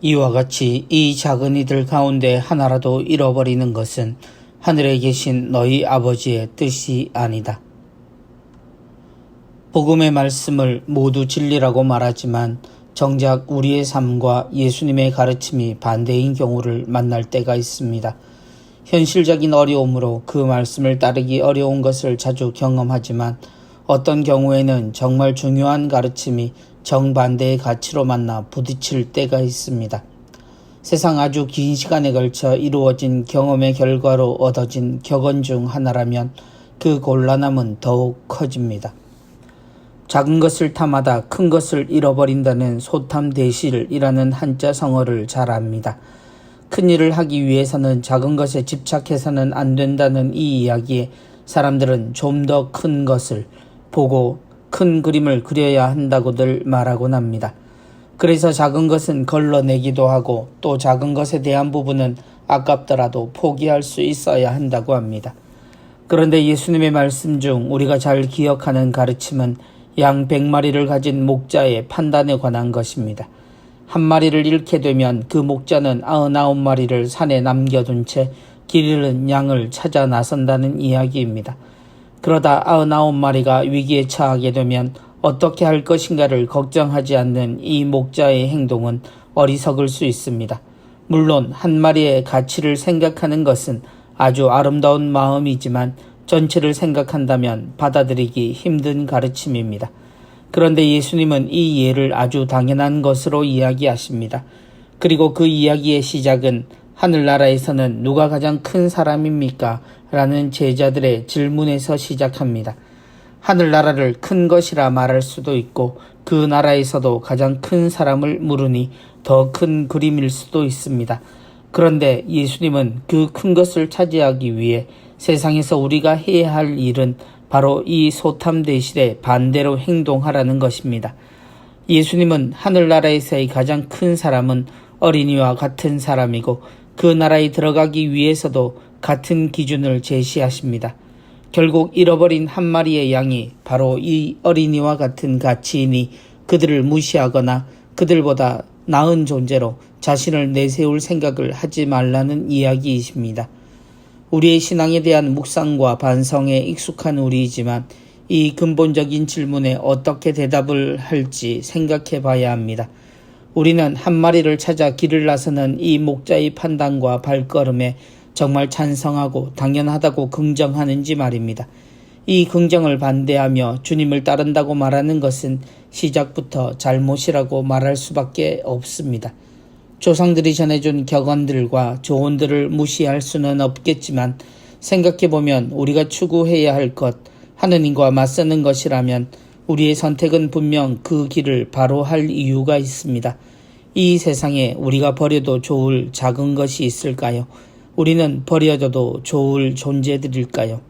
이와 같이 이 작은 이들 가운데 하나라도 잃어버리는 것은 하늘에 계신 너희 아버지의 뜻이 아니다. 복음의 말씀을 모두 진리라고 말하지만 정작 우리의 삶과 예수님의 가르침이 반대인 경우를 만날 때가 있습니다. 현실적인 어려움으로 그 말씀을 따르기 어려운 것을 자주 경험하지만 어떤 경우에는 정말 중요한 가르침이 정반대의 가치로 만나 부딪힐 때가 있습니다. 세상 아주 긴 시간에 걸쳐 이루어진 경험의 결과로 얻어진 격언 중 하나라면 그 곤란함은 더욱 커집니다. 작은 것을 탐하다 큰 것을 잃어버린다는 소탐대실이라는 한자 성어를 잘 압니다. 큰 일을 하기 위해서는 작은 것에 집착해서는 안 된다는 이 이야기에 사람들은 좀 더 큰 것을 보고 큰 그림을 그려야 한다고들 말하곤 합니다. 그래서 작은 것은 걸러내기도 하고 또 작은 것에 대한 부분은 아깝더라도 포기할 수 있어야 한다고 합니다. 그런데 예수님의 말씀 중 우리가 잘 기억하는 가르침은 양 100마리를 가진 목자의 판단에 관한 것입니다. 한 마리를 잃게 되면 그 목자는 99마리를 산에 남겨둔 채 길 잃은 양을 찾아 나선다는 이야기입니다. 그러다 99마리가 위기에 처하게 되면 어떻게 할 것인가를 걱정하지 않는 이 목자의 행동은 어리석을 수 있습니다. 물론 한 마리의 가치를 생각하는 것은 아주 아름다운 마음이지만 전체를 생각한다면 받아들이기 힘든 가르침입니다. 그런데 예수님은 이 예를 아주 당연한 것으로 이야기하십니다. 그리고 그 이야기의 시작은 하늘나라에서는 누가 가장 큰 사람입니까? 라는 제자들의 질문에서 시작합니다. 하늘나라를 큰 것이라 말할 수도 있고 그 나라에서도 가장 큰 사람을 물으니 더 큰 그림일 수도 있습니다. 그런데 예수님은 그 큰 것을 차지하기 위해 세상에서 우리가 해야 할 일은 바로 이 소탐대실의 반대로 행동하라는 것입니다. 예수님은 하늘나라에서의 가장 큰 사람은 어린이와 같은 사람이고 그 나라에 들어가기 위해서도 같은 기준을 제시하십니다. 결국 잃어버린 한 마리의 양이 바로 이 어린이와 같은 가치이니 그들을 무시하거나 그들보다 나은 존재로 자신을 내세울 생각을 하지 말라는 이야기이십니다. 우리의 신앙에 대한 묵상과 반성에 익숙한 우리이지만 이 근본적인 질문에 어떻게 대답을 할지 생각해 봐야 합니다. 우리는 한 마리를 찾아 길을 나서는 이 목자의 판단과 발걸음에 정말 찬성하고 당연하다고 긍정하는지 말입니다. 이 긍정을 반대하며 주님을 따른다고 말하는 것은 시작부터 잘못이라고 말할 수밖에 없습니다. 조상들이 전해준 격언들과 조언들을 무시할 수는 없겠지만 생각해보면 우리가 추구해야 할 것, 하느님과 맞서는 것이라면 우리의 선택은 분명 그 길을 바로 할 이유가 있습니다. 이 세상에 우리가 버려도 좋을 작은 것이 있을까요? 우리는 버려져도 좋을 존재들일까요?